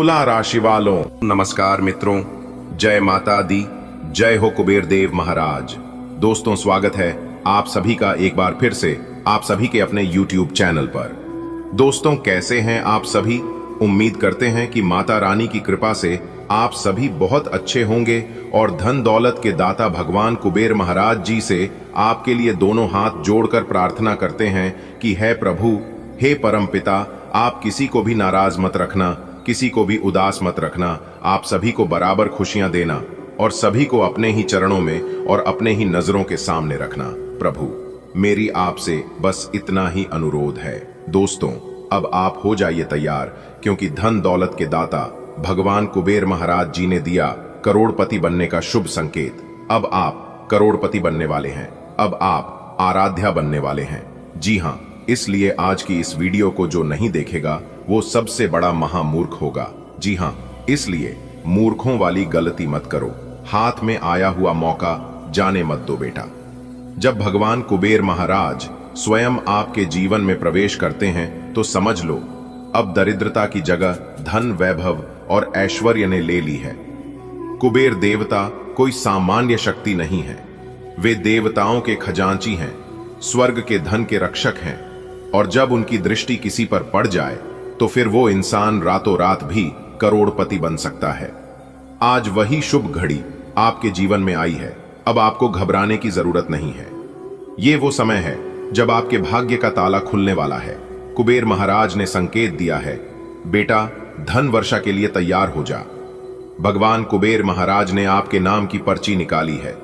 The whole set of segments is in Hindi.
तुला राशि वालों, नमस्कार मित्रों। जय माता दी, जय हो कुबेर देव महाराज। दोस्तों, स्वागत है आप सभी का एक बार फिर से आप सभी के अपने YouTube चैनल पर। दोस्तों, कैसे हैं आप सभी? उम्मीद करते हैं कि माता रानी की कृपा से आप सभी बहुत अच्छे होंगे और धन दौलत के दाता भगवान कुबेर महाराज जी से आपके लिए दोनों हाथ जोड़कर प्रार्थना करते हैं कि हे प्रभु, हे परम पिता, आप किसी को भी नाराज मत रखना, किसी को भी उदास मत रखना। आप सभी को बराबर खुशियां देना और सभी को अपने ही चरणों में और अपने ही नजरों के सामने रखना। प्रभु, मेरी आपसे बस इतना ही अनुरोध है। दोस्तों, अब आप हो जाइए तैयार, क्योंकि धन दौलत के दाता भगवान कुबेर महाराज जी ने दिया करोड़पति बनने का शुभ संकेत। अब आप करोड़पति बनने वाले हैं। अब आप आराध्या बनने वाले हैं। जी हाँ, इसलिए आज की इस वीडियो को जो नहीं देखेगा वो सबसे बड़ा महामूर्ख होगा। जी हाँ, इसलिए मूर्खों वाली गलती मत करो। हाथ में आया हुआ मौका जाने मत दो बेटा। जब भगवान कुबेर महाराज स्वयं आपके जीवन में प्रवेश करते हैं तो समझ लो, अब दरिद्रता की जगह धन, वैभव और ऐश्वर्य ने ले ली है। कुबेर देवता कोई सामान्य शक्ति नहीं है। वे देवताओं के खजांची हैं, स्वर्ग के धन के रक्षक हैं, और जब उनकी दृष्टि किसी पर पड़ जाए तो फिर वो इंसान रातों रात भी करोड़पति बन सकता है। आज वही शुभ घड़ी आपके जीवन में आई है। अब आपको घबराने की जरूरत नहीं है। ये वो समय है जब आपके भाग्य का ताला खुलने वाला है। कुबेर महाराज ने संकेत दिया है, बेटा, धन वर्षा के लिए तैयार हो जा। भगवान कुबेर महाराज ने आपके नाम की पर्ची निकाली है।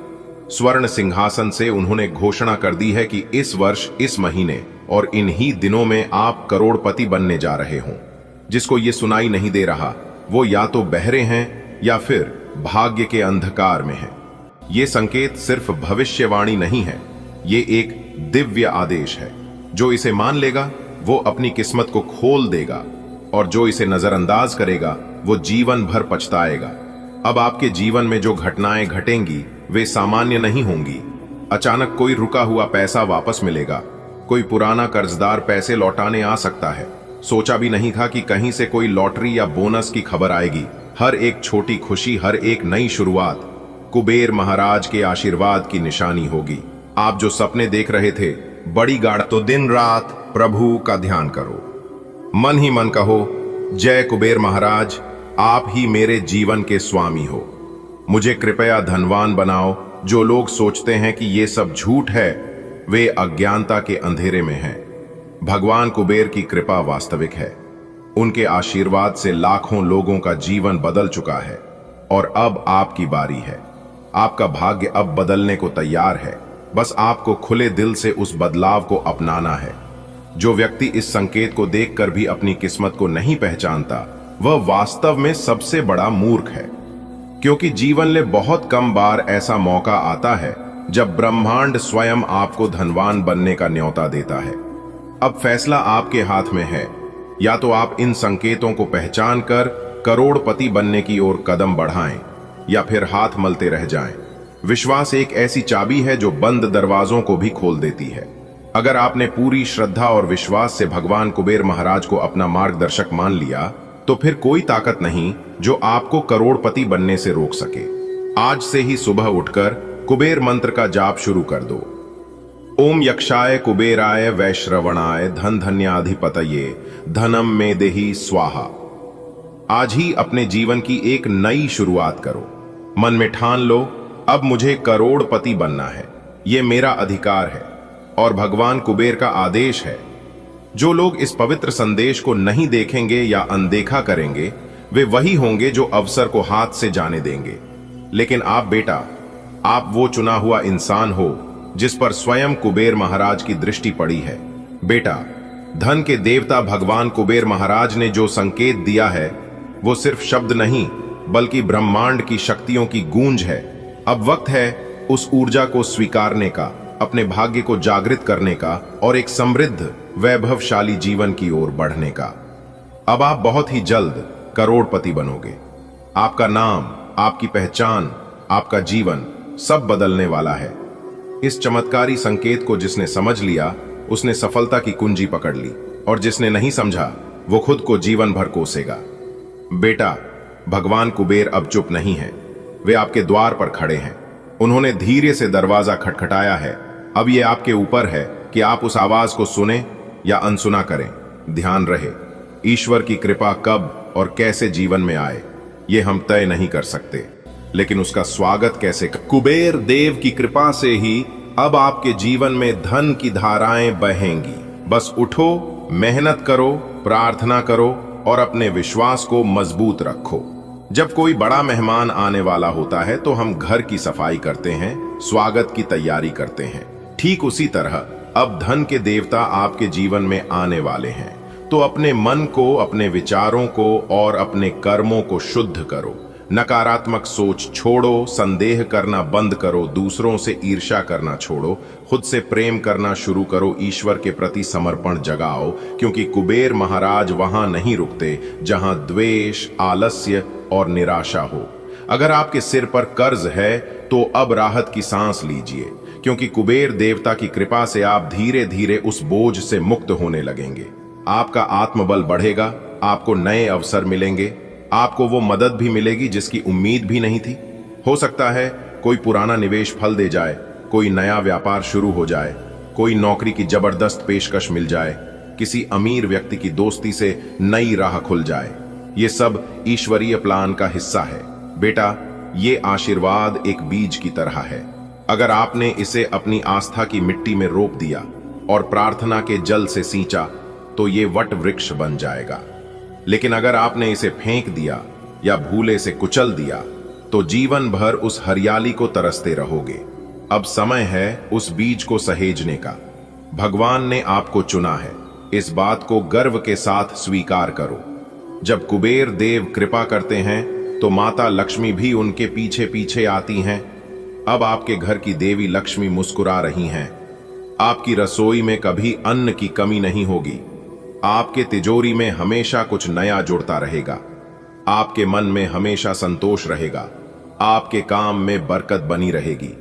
स्वर्ण सिंहासन से उन्होंने घोषणा कर दी है कि इस वर्ष, इस महीने और इन्हीं दिनों में आप करोड़पति बनने जा रहे हों। जिसको ये सुनाई नहीं दे रहा वो या तो बहरे हैं या फिर भाग्य के अंधकार में हैं। ये संकेत सिर्फ भविष्यवाणी नहीं है, ये एक दिव्य आदेश है। जो इसे मान लेगा वो अपनी किस्मत को खोल देगा, और जो इसे नजरअंदाज करेगा वो जीवन भर पछताएगा। अब आपके जीवन में जो घटनाएं घटेंगी वे सामान्य नहीं होंगी। अचानक कोई रुका हुआ पैसा वापस मिलेगा, कोई पुराना कर्जदार पैसे लौटाने आ सकता है। सोचा भी नहीं था कि कहीं से कोई लॉटरी या बोनस की खबर आएगी। हर एक छोटी खुशी, हर एक नई शुरुआत कुबेर महाराज के आशीर्वाद की निशानी होगी। आप जो सपने देख रहे थे बड़ी गाढ़, तो दिन रात प्रभु का ध्यान करो। मन ही मन कहो, जय कुबेर महाराज, आप ही मेरे जीवन के स्वामी हो। मुझे कृपया धनवान बनाओ। जो लोग सोचते हैं कि ये सब झूठ है वे अज्ञानता के अंधेरे में हैं। भगवान कुबेर की कृपा वास्तविक है। उनके आशीर्वाद से लाखों लोगों का जीवन बदल चुका है और अब आपकी बारी है। आपका भाग्य अब बदलने को तैयार है। बस आपको खुले दिल से उस बदलाव को अपनाना है। जो व्यक्ति इस संकेत को देखकर भी अपनी किस्मत को नहीं पहचानता वह वास्तव में सबसे बड़ा मूर्ख है, क्योंकि जीवन में बहुत कम बार ऐसा मौका आता है जब ब्रह्मांड स्वयं आपको धनवान बनने का न्योता देता है। अब फैसला आपके हाथ में है। या तो आप इन संकेतों को पहचान कर करोड़पति बनने की ओर कदम बढ़ाएं, या फिर हाथ मलते रह जाएं। विश्वास एक ऐसी चाबी है जो बंद दरवाजों को भी खोल देती है। अगर आपने पूरी श्रद्धा और विश्वास से भगवान कुबेर महाराज को अपना मार्गदर्शक मान लिया तो फिर कोई ताकत नहीं जो आपको करोड़पति बनने से रोक सके। आज से ही सुबह उठकर कुबेर मंत्र का जाप शुरू कर दो। ओम यक्षाय कुबेराय वैश्रवणाय धन धन्याधिपतये धनम में देहि स्वाहा। आज ही अपने जीवन की एक नई शुरुआत करो। मन में ठान लो, अब मुझे करोड़पति बनना है। ये मेरा अधिकार है और भगवान कुबेर का आदेश है। जो लोग इस पवित्र संदेश को नहीं देखेंगे या अनदेखा करेंगे वे वही होंगे जो अवसर को हाथ से जाने देंगे। लेकिन आप बेटा, आप वो चुना हुआ इंसान हो जिस पर स्वयं कुबेर महाराज की दृष्टि पड़ी है। बेटा, धन के देवता भगवान कुबेर महाराज ने जो संकेत दिया है वो सिर्फ शब्द नहीं बल्कि ब्रह्मांड की शक्तियों की गूंज है। अब वक्त है उस ऊर्जा को स्वीकारने का, अपने भाग्य को जागृत करने का और एक समृद्ध वैभवशाली जीवन की ओर बढ़ने का। अब आप बहुत ही जल्द करोड़पति बनोगे। आपका नाम, आपकी पहचान, आपका जीवन सब बदलने वाला है। इस चमत्कारी संकेत को जिसने समझ लिया उसने सफलता की कुंजी पकड़ ली, और जिसने नहीं समझा वो खुद को जीवन भर कोसेगा। बेटा, भगवान कुबेर अब चुप नहीं है। वे आपके द्वार पर खड़े हैं। उन्होंने धीरे से दरवाजा खटखटाया है। अब ये आपके ऊपर है कि आप उस आवाज को सुने या अनसुना करें। ध्यान रहे, ईश्वर की कृपा कब और कैसे जीवन में आए ये हम तय नहीं कर सकते, लेकिन उसका स्वागत कैसे कुबेर देव की कृपा से ही अब आपके जीवन में धन की धाराएं बहेंगी। बस उठो, मेहनत करो, प्रार्थना करो और अपने विश्वास को मजबूत रखो। जब कोई बड़ा मेहमान आने वाला होता है तो हम घर की सफाई करते हैं, स्वागत की तैयारी करते हैं। ठीक उसी तरह अब धन के देवता आपके जीवन में आने वाले हैं, तो अपने मन को, अपने विचारों को और अपने कर्मों को शुद्ध करो। नकारात्मक सोच छोड़ो, संदेह करना बंद करो, दूसरों से ईर्ष्या करना छोड़ो, खुद से प्रेम करना शुरू करो, ईश्वर के प्रति समर्पण जगाओ, क्योंकि कुबेर महाराज वहां नहीं रुकते जहां द्वेष, आलस्य और निराशा हो। अगर आपके सिर पर कर्ज है तो अब राहत की सांस लीजिए, क्योंकि कुबेर देवता की कृपा से आप धीरे धीरे उस बोझ से मुक्त होने लगेंगे। आपका आत्मबल बढ़ेगा, आपको नए अवसर मिलेंगे, आपको वो मदद भी मिलेगी जिसकी उम्मीद भी नहीं थी। हो सकता है कोई पुराना निवेश फल दे जाए, कोई नया व्यापार शुरू हो जाए, कोई नौकरी की जबरदस्त पेशकश मिल जाए, किसी अमीर व्यक्ति की दोस्ती से नई राह खुल जाए। ये सब ईश्वरीय प्लान का हिस्सा है। बेटा, ये आशीर्वाद एक बीज की तरह है। अगर आपने इसे अपनी आस्था की मिट्टी में रोप दिया और प्रार्थना के जल से सींचा तो ये वट वृक्ष बन जाएगा। लेकिन अगर आपने इसे फेंक दिया या भूले से कुचल दिया तो जीवन भर उस हरियाली को तरसते रहोगे। अब समय है उस बीज को सहेजने का। भगवान ने आपको चुना है, इस बात को गर्व के साथ स्वीकार करो। जब कुबेर देव कृपा करते हैं तो माता लक्ष्मी भी उनके पीछे पीछे आती हैं। अब आपके घर की देवी लक्ष्मी मुस्कुरा रही हैं। आपकी रसोई में कभी अन्न की कमी नहीं होगी। आपके तिजोरी में हमेशा कुछ नया जुड़ता रहेगा। आपके मन में हमेशा संतोष रहेगा। आपके काम में बरकत बनी रहेगी।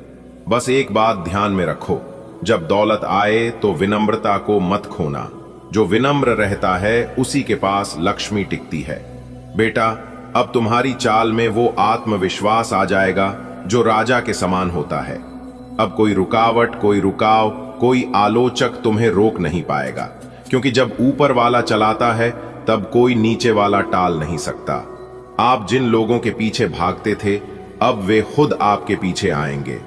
बस एक बात ध्यान में रखो, जब दौलत आए तो विनम्रता को मत खोना। जो विनम्र रहता है उसी के पास लक्ष्मी टिकती है। बेटा, अब तुम्हारी चाल में वो आत्मविश्वास आ जाएगा जो राजा के समान होता है। अब कोई रुकावट, कोई रुकाव, कोई आलोचक तुम्हें रोक नहीं पाएगा, क्योंकि जब ऊपर वाला चलाता है तब कोई नीचे वाला टाल नहीं सकता। आप जिन लोगों के पीछे भागते थे अब वे खुद आपके पीछे आएंगे।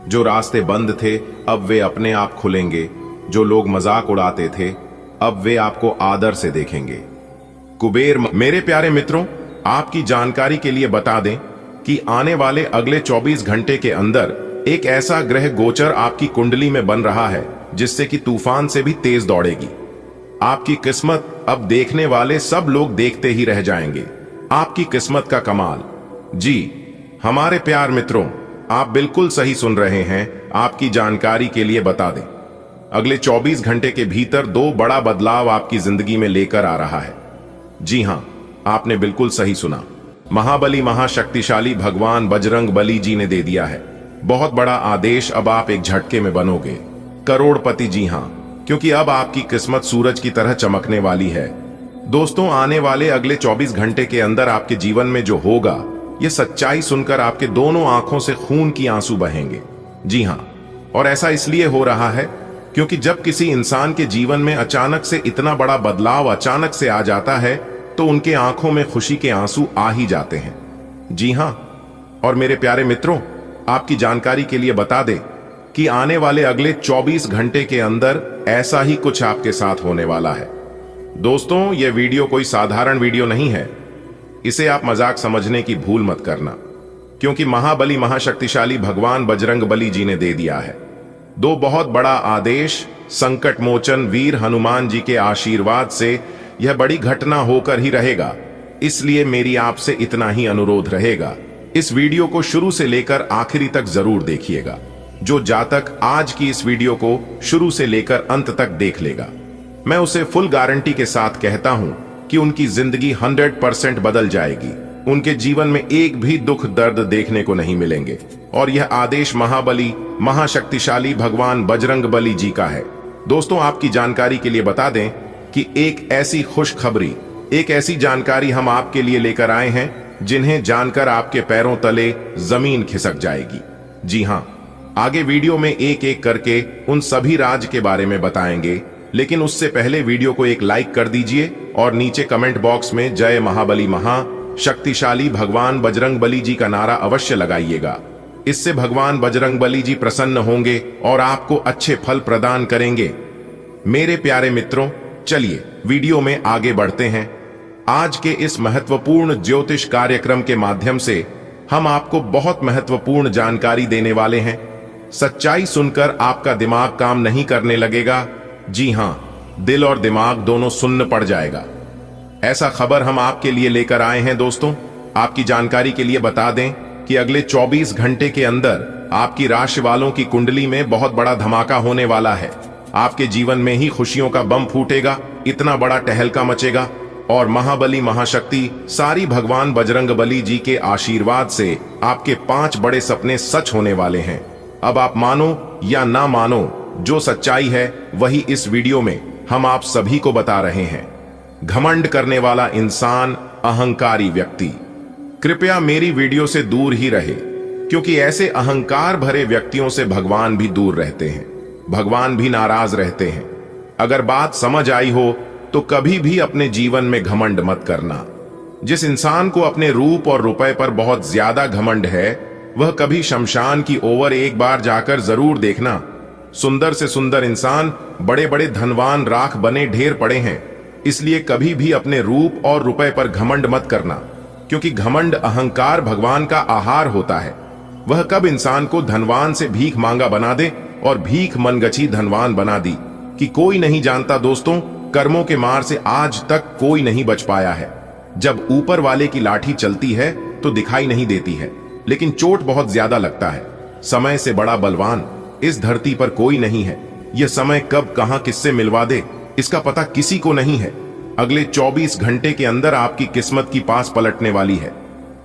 जो रास्ते बंद थे अब वे अपने आप खुलेंगे। जो लोग मजाक उड़ाते थे अब वे आपको आदर से देखेंगे। कुबेर मेरे प्यारे मित्रों, आपकी जानकारी के लिए बता दें कि आने वाले अगले 24 घंटे के अंदर एक ऐसा ग्रह गोचर आपकी कुंडली में बन रहा है जिससे कि तूफान से भी तेज दौड़ेगी। आपकी किस्मत अब देखने वाले सब लोग देखते ही रह जाएंगे। आपकी किस्मत का कमाल। जी हमारे प्यार मित्रों, आप बिल्कुल सही सुन रहे हैं। आपकी जानकारी के लिए बता दें, अगले 24 घंटे के भीतर 2 बड़ा बदलाव आपकी जिंदगी में लेकर आ रहा है। जी हां, आपने बिल्कुल सही सुना। महाबली महाशक्तिशाली भगवान बजरंग बली जी ने दे दिया है बहुत बड़ा आदेश। अब आप एक झटके में बनोगे करोड़पति। जी हां, क्योंकि अब आपकी किस्मत सूरज की तरह चमकने वाली है। दोस्तों, आने वाले अगले 24 घंटे के अंदर आपके जीवन में जो होगा, यह सच्चाई सुनकर आपके दोनों आंखों से खून की आंसू बहेंगे। जी हां, और ऐसा इसलिए हो रहा है क्योंकि जब किसी इंसान के जीवन में अचानक से इतना बड़ा बदलाव अचानक से आ जाता है तो उनके आंखों में खुशी के आंसू आ ही जाते हैं। जी हां, और मेरे प्यारे मित्रों, आपकी जानकारी के लिए बता दें कि आने वाले अगले 24 घंटे के अंदर ऐसा ही कुछ आपके साथ होने वाला है। दोस्तों, यह वीडियो कोई साधारण वीडियो नहीं है। इसे आप मजाक समझने की भूल मत करना, क्योंकि महाबली महाशक्तिशाली भगवान बजरंग बली जी ने दे दिया है 2 बहुत बड़ा आदेश। संकट मोचन वीर हनुमान जी के आशीर्वाद से यह बड़ी घटना होकर ही रहेगा। इसलिए मेरी आपसे इतना ही अनुरोध रहेगा, इस वीडियो को शुरू से लेकर आखिरी तक जरूर देखिएगा। जो जातक आज की इस वीडियो को शुरू से लेकर अंत तक देख लेगा, मैं उसे फुल गारंटी के साथ कहता हूं कि उनकी जिंदगी 100% बदल जाएगी। उनके जीवन में एक भी दुख दर्द देखने को नहीं मिलेंगे। और यह आदेश महाबली महाशक्तिशाली भगवान बजरंग बली जी का है। दोस्तों, आपकी जानकारी के लिए बता दें कि एक ऐसी खुशखबरी एक ऐसी जानकारी हम आपके लिए लेकर आए हैं जिन्हें जानकर आपके पैरों तले जमीन खिसक जाएगी। जी हां, आगे वीडियो में एक एक करके उन सभी राज के बारे में बताएंगे, लेकिन उससे पहले वीडियो को एक लाइक कर दीजिए और नीचे कमेंट बॉक्स में जय महाबली महा शक्तिशाली भगवान बजरंगबली जी का नारा अवश्य लगाइएगा। इससे भगवान बजरंगबली जी प्रसन्न होंगे और आपको अच्छे फल प्रदान करेंगे। मेरे प्यारे मित्रों, चलिए वीडियो में आगे बढ़ते हैं। आज के इस महत्वपूर्ण ज्योतिष कार्यक्रम के माध्यम से हम आपको बहुत महत्वपूर्ण जानकारी देने वाले हैं। सच्चाई सुनकर आपका दिमाग काम नहीं करने लगेगा। जी हां, दिल और दिमाग दोनों सुन्न पड़ जाएगा। ऐसा खबर हम आपके लिए लेकर आए हैं। दोस्तों, आपकी जानकारी के लिए बता दें कि अगले 24 घंटे के अंदर आपकी राशि वालों की कुंडली में बहुत बड़ा धमाका होने वाला है। आपके जीवन में ही खुशियों का बम फूटेगा, इतना बड़ा टहलका मचेगा और महाबली महाशक्ति सारी भगवान बजरंगबली जी के आशीर्वाद से आपके 5 बड़े सपने सच होने वाले हैं। अब आप मानो या ना मानो, जो सच्चाई है वही इस वीडियो में हम आप सभी को बता रहे हैं। घमंड करने वाला इंसान, अहंकारी व्यक्ति कृपया मेरी वीडियो से दूर ही रहे, क्योंकि ऐसे अहंकार भरे व्यक्तियों से भगवान भी दूर रहते हैं, भगवान भी नाराज रहते हैं। अगर बात समझ आई हो तो कभी भी अपने जीवन में घमंड मत करना। जिस इंसान को अपने रूप और रुपए पर बहुत ज्यादा घमंड है, वह कभी शमशान की ओर एक बार जाकर जरूर देखना। सुंदर से सुंदर इंसान, बड़े बड़े धनवान राख बने ढेर पड़े हैं। इसलिए कभी भी अपने रूप और रुपए पर घमंड मत करना, क्योंकि घमंड अहंकार भगवान का आहार होता है। वह कब इंसान को धनवान से भीख मांगा बना दे और भीख मनगछी धनवान बना दी कि कोई नहीं जानता। दोस्तों, कर्मों के मार से आज तक कोई नहीं बच पाया है। जब ऊपर वाले की लाठी चलती है तो दिखाई नहीं देती है, लेकिन चोट बहुत ज्यादा लगता है। समय से बड़ा बलवान इस धरती पर कोई नहीं है। यह समय कब कहां किससे मिलवा दे, इसका पता किसी को नहीं है। अगले 24 घंटे के अंदर आपकी किस्मत की पास पलटने वाली है।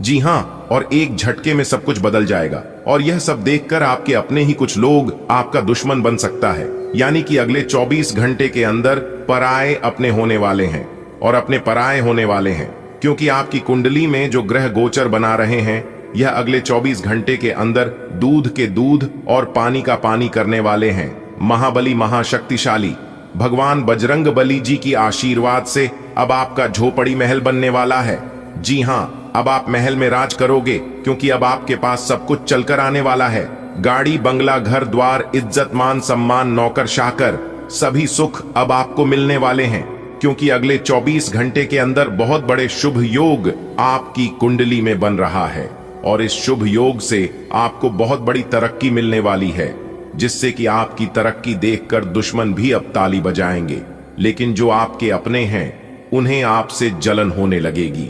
जी हां, और एक झटके में सब कुछ बदल जाएगा। और यह सब देखकर आपके अपने ही कुछ लोग आपका दुश्मन बन सकता है। यानी कि अगले 24 घंटे के अंदर पराये अपने होने वाले हैं और अपने पराये होने वाले हैं, क्योंकि आपकी कुंडली में जो ग्रह गोचर बना रहे हैं, यह अगले 24 घंटे के अंदर दूध के दूध और पानी का पानी करने वाले हैं। महाबली महाशक्तिशाली भगवान बजरंगबली जी की आशीर्वाद से अब आपका झोपड़ी महल बनने वाला है। जी हां, अब आप महल में राज करोगे, क्योंकि अब आपके पास सब कुछ चलकर आने वाला है। गाड़ी, बंगला, घर द्वार, इज्जत, मान सम्मान, नौकर चाकर, सभी सुख अब आपको मिलने वाले हैं, क्योंकि अगले 24 घंटे के अंदर बहुत बड़े शुभ योग आपकी कुंडली में बन रहा है। और इस शुभ योग से आपको बहुत बड़ी तरक्की मिलने वाली है, जिससे कि आपकी तरक्की देखकर दुश्मन भी अब ताली बजाएंगे। लेकिन जो आपके अपने हैं, उन्हें आपसे जलन होने लगेगी।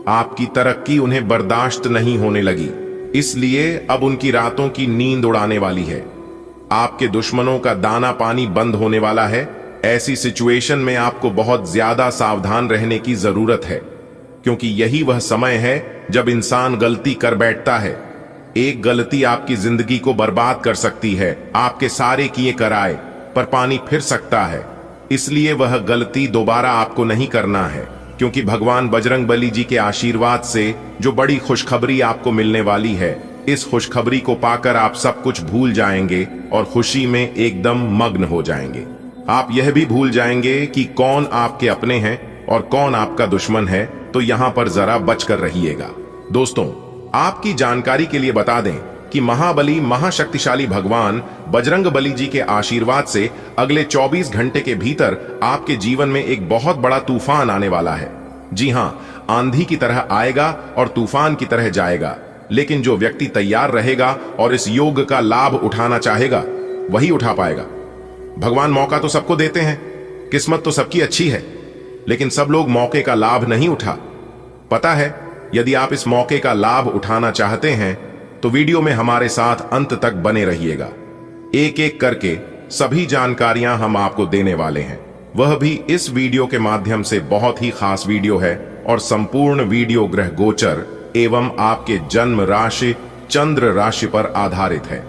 आपकी तरक्की उन्हें बर्दाश्त नहीं होने लगी, इसलिए अब उनकी रातों की नींद उड़ाने वाली है। आपके दुश्मनों का दाना पानी बंद होने वाला है। ऐसी सिचुएशन में आपको बहुत ज्यादा सावधान रहने की जरूरत है, क्योंकि यही वह समय है जब इंसान गलती कर बैठता है। एक गलती आपकी जिंदगी को बर्बाद कर सकती है। आपके सारे किए कराए पर पानी फिर सकता है, इसलिए वह गलती दोबारा आपको नहीं करना है, क्योंकि भगवान बजरंगबली जी के आशीर्वाद से जो बड़ी खुशखबरी आपको मिलने वाली है, इस खुशखबरी को पाकर आप सब कुछ भूल जाएंगे और खुशी में एकदम मग्न हो जाएंगे। आप यह भी भूल जाएंगे कि कौन आपके अपने हैं और कौन आपका दुश्मन है। तो यहां पर जरा बचकर रहिएगा। दोस्तों, आपकी जानकारी के लिए बता दें कि महाबली महाशक्तिशाली भगवान बजरंगबली जी के आशीर्वाद से अगले 24 घंटे के भीतर आपके जीवन में एक बहुत बड़ा तूफान आने वाला है। जी हां, आंधी की तरह आएगा और तूफान की तरह जाएगा। लेकिन जो व्यक्ति तैयार रहेगा और इस योग का लाभ उठाना चाहेगा, वही उठा पाएगा। भगवान मौका तो सबको देते हैं, किस्मत तो सबकी अच्छी है, लेकिन सब लोग मौके का लाभ नहीं उठा। पता है, यदि आप इस मौके का लाभ उठाना चाहते हैं तो वीडियो में हमारे साथ अंत तक बने रहिएगा। एक एक करके सभी जानकारियां हम आपको देने वाले हैं, वह भी इस वीडियो के माध्यम से। बहुत ही खास वीडियो है और संपूर्ण वीडियो ग्रह गोचर एवं आपके जन्म राशि चंद्र राशि पर आधारित है।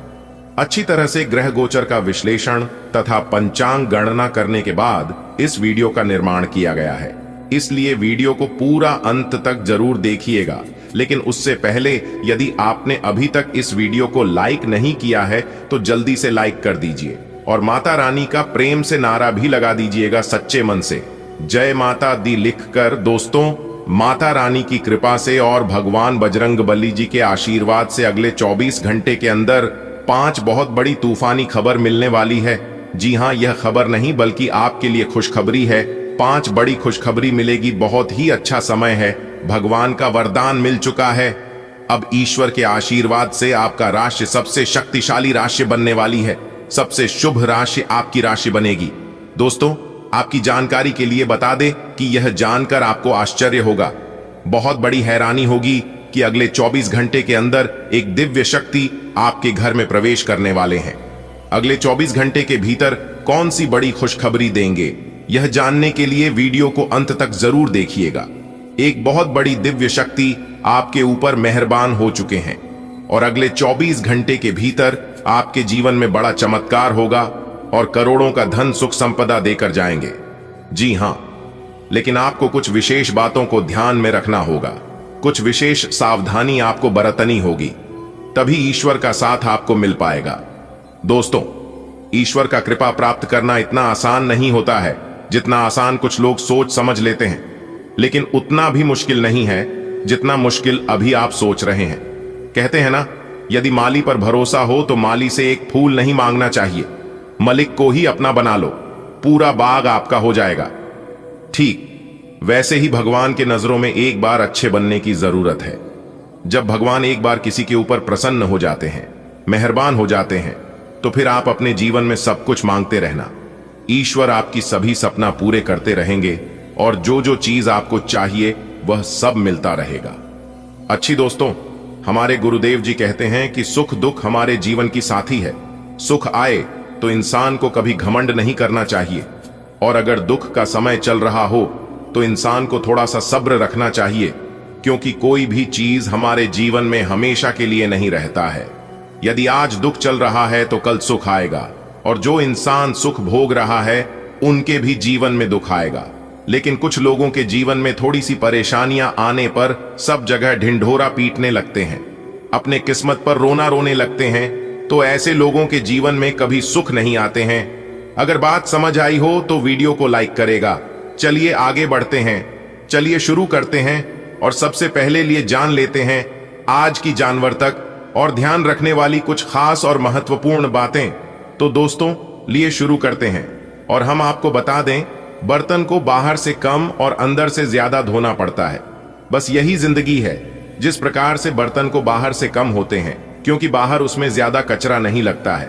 अच्छी तरह से ग्रह गोचर का विश्लेषण तथा पंचांग गणना करने के बाद इस वीडियो का निर्माण किया गया है। इसलिए वीडियो को पूरा अंत तक जरूर देखिएगा। लेकिन उससे पहले यदि आपने अभी तक इस वीडियो को लाइक नहीं किया है तो जल्दी से लाइक कर दीजिए और माता रानी का प्रेम से नारा भी लगा दीजिएगा सच्चे मन से, जय माता दी लिखकर। दोस्तों, माता रानी की कृपा से और भगवान बजरंगबली जी के आशीर्वाद से अगले 24 घंटे के अंदर 5 बहुत बड़ी तूफानी खबर मिलने वाली है। जी हां, यह खबर नहीं बल्कि आपके लिए खुशखबरी है। 5 बड़ी खुशखबरी मिलेगी। बहुत ही अच्छा समय है, भगवान का वरदान मिल चुका है। अब ईश्वर के आशीर्वाद से आपका राशि सबसे शक्तिशाली राशि बनने वाली है। सबसे शुभ राशि आपकी राशि बनेगी। दोस्तों, आपकी जानकारी के लिए बता दें कि यह जानकर आपको आश्चर्य होगा, बहुत बड़ी हैरानी होगी कि अगले 24 घंटे के अंदर एक दिव्य शक्ति आपके घर में प्रवेश करने वाले हैं। अगले 24 घंटे के भीतर कौन सी बड़ी खुशखबरी देंगे, यह जानने के लिए वीडियो को अंत तक जरूर देखिएगा। एक बहुत बड़ी दिव्य शक्ति आपके ऊपर मेहरबान हो चुके हैं और अगले 24 घंटे के भीतर आपके जीवन में बड़ा चमत्कार होगा और करोड़ों का धन सुख संपदा देकर जाएंगे। जी हां, लेकिन आपको कुछ विशेष बातों को ध्यान में रखना होगा। कुछ विशेष सावधानी आपको बरतनी होगी, तभी ईश्वर का साथ आपको मिल पाएगा। दोस्तों, ईश्वर का कृपा प्राप्त करना इतना आसान नहीं होता है जितना आसान कुछ लोग सोच समझ लेते हैं, लेकिन उतना भी मुश्किल नहीं है जितना मुश्किल अभी आप सोच रहे हैं। कहते हैं ना, यदि माली पर भरोसा हो तो माली से एक फूल नहीं मांगना चाहिए, मलिक को ही अपना बना लो, पूरा बाग आपका हो जाएगा। ठीक वैसे ही भगवान के नजरों में एक बार अच्छे बनने की जरूरत है। जब भगवान एक बार किसी के ऊपर प्रसन्न हो जाते हैं, मेहरबान हो जाते हैं, तो फिर आप अपने जीवन में सब कुछ मांगते रहना। ईश्वर आपकी सभी सपना पूरे करते रहेंगे और जो जो चीज आपको चाहिए वह सब मिलता रहेगा। अच्छी दोस्तों, हमारे गुरुदेव जी कहते हैं कि सुख दुख हमारे जीवन की साथी है। सुख आए तो इंसान को कभी घमंड नहीं करना चाहिए, और अगर दुख का समय चल रहा हो तो इंसान को थोड़ा सा सब्र रखना चाहिए, क्योंकि कोई भी चीज हमारे जीवन में हमेशा के लिए नहीं रहता है। यदि आज दुख चल रहा है तो कल सुख आएगा, और जो इंसान सुख भोग रहा है उनके भी जीवन में दुख आएगा। लेकिन कुछ लोगों के जीवन में थोड़ी सी परेशानियां आने पर सब जगह ढिंढोरा पीटने लगते हैं, अपने किस्मत पर रोना रोने लगते हैं। तो ऐसे लोगों के जीवन में कभी सुख नहीं आते हैं। अगर बात समझ आई हो तो वीडियो को लाइक करेगा। चलिए आगे बढ़ते हैं, चलिए शुरू करते हैं और सबसे पहले लिए जान लेते हैं आज की जानवर तक और ध्यान रखने वाली कुछ खास और महत्वपूर्ण बातें। तो दोस्तों, लिए शुरू करते हैं और हम आपको बता दें, बर्तन को बाहर से कम और अंदर से ज्यादा धोना पड़ता है। बस यही जिंदगी है। जिस प्रकार से बर्तन को बाहर से कम होते हैं क्योंकि बाहर उसमें ज्यादा कचरा नहीं लगता है,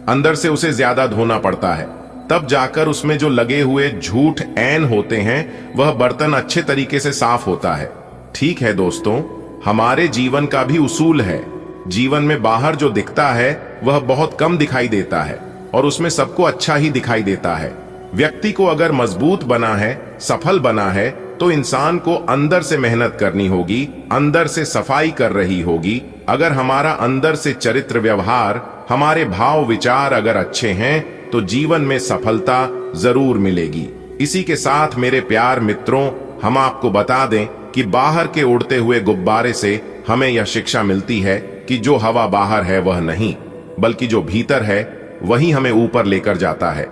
अंदर से उसे ज्यादा धोना पड़ता है, तब जाकर उसमें जो लगे हुए झूठ ऐन होते हैं वह बर्तन अच्छे तरीके से साफ होता है। ठीक है दोस्तों, हमारे जीवन का भी उसूल है। जीवन में बाहर जो दिखता है वह बहुत कम दिखाई देता है और उसमें सबको अच्छा ही दिखाई देता है। व्यक्ति को अगर मजबूत बना है, सफल बना है, तो इंसान को अंदर से मेहनत करनी होगी, अंदर से सफाई कर रही होगी। अगर हमारा अंदर से चरित्र व्यवहार, हमारे भाव विचार अगर अच्छे हैं तो जीवन में सफलता जरूर मिलेगी। इसी के साथ मेरे प्यार मित्रों, हम आपको बता दें कि बाहर के उड़ते हुए गुब्बारे से हमें यह शिक्षा मिलती है कि जो हवा बाहर है वह नहीं, बल्कि जो भीतर है वही हमें ऊपर लेकर जाता है।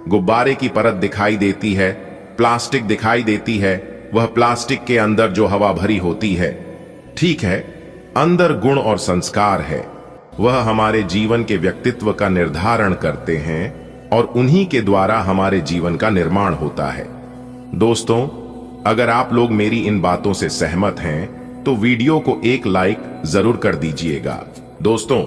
गुब्बारे की परत दिखाई देती है, प्लास्टिक दिखाई देती है, वह प्लास्टिक के अंदर जो हवा भरी होती है। ठीक है, अंदर गुण और संस्कार है, वह हमारे जीवन के व्यक्तित्व का निर्धारण करते हैं और उन्हीं के द्वारा हमारे जीवन का निर्माण होता है। दोस्तों, अगर आप लोग मेरी इन बातों से सहमत हैं तो वीडियो को एक लाइक जरूर कर दीजिएगा। दोस्तों,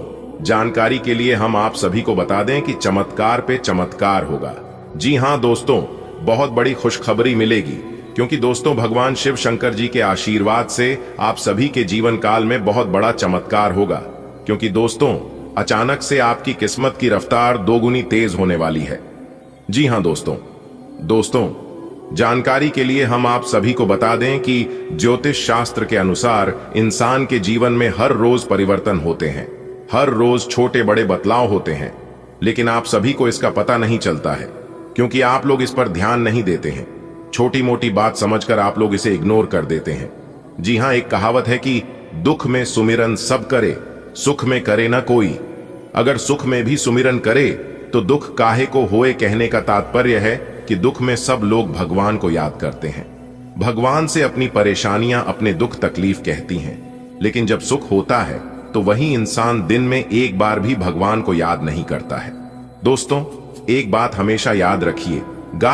जानकारी के लिए हम आप सभी को बता दें कि चमत्कार पे चमत्कार होगा। जी हां दोस्तों, बहुत बड़ी खुशखबरी मिलेगी, क्योंकि दोस्तों भगवान शिव शंकर जी के आशीर्वाद से आप सभी के जीवन काल में बहुत बड़ा चमत्कार होगा। क्योंकि दोस्तों, अचानक से आपकी किस्मत की रफ्तार दोगुनी तेज होने वाली है। जी हां दोस्तों, जानकारी के लिए हम आप सभी को बता दें कि ज्योतिष शास्त्र के अनुसार इंसान के जीवन में हर रोज परिवर्तन होते हैं, हर रोज छोटे बड़े बदलाव होते हैं, लेकिन आप सभी को इसका पता नहीं चलता है क्योंकि आप लोग इस पर ध्यान नहीं देते हैं। छोटी मोटी बात समझकर आप लोग इसे इग्नोर कर देते हैं। जी हां, एक कहावत है कि दुख में सुमिरन सब करे, सुख में करे ना कोई। अगर सुख में भी सुमिरन करे तो दुख काहे को होए कहने का तात्पर्य है कि दुख में सब लोग भगवान को याद करते हैं, भगवान से अपनी परेशानियां, अपने दुख तकलीफ कहती हैं। लेकिन जब सुख होता है तो वही इंसान दिन में एक बार भी भगवान को याद नहीं करता है। दोस्तों, एक बात हमेशा याद रखिए,